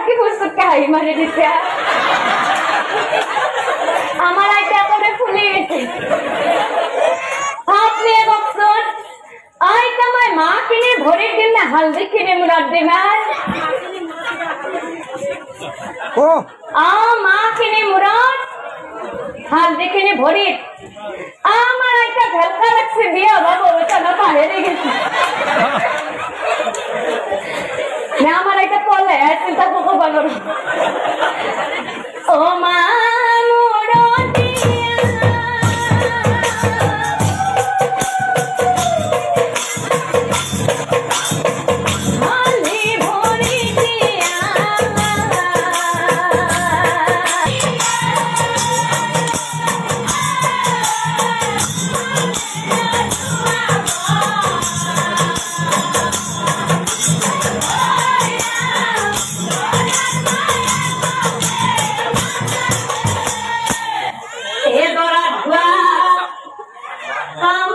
কি ফুসুকে হাই মারে দিছে আমার আইটা করে ফুলে গেছে আপনি বক্সর আইটা মাই মা কিনে ভরে দিন না হলদি কিনে মুরাদ দে মাই ও মা কিনে মুরাদ হলদি কিনে ভরে আমার আইটা ভেলকা লাগছে বিয়া বাবা ওটা না বাইরে গেছে না আমার আইটা পড়লে চিন্তা করবো বলো ও মা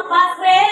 Passe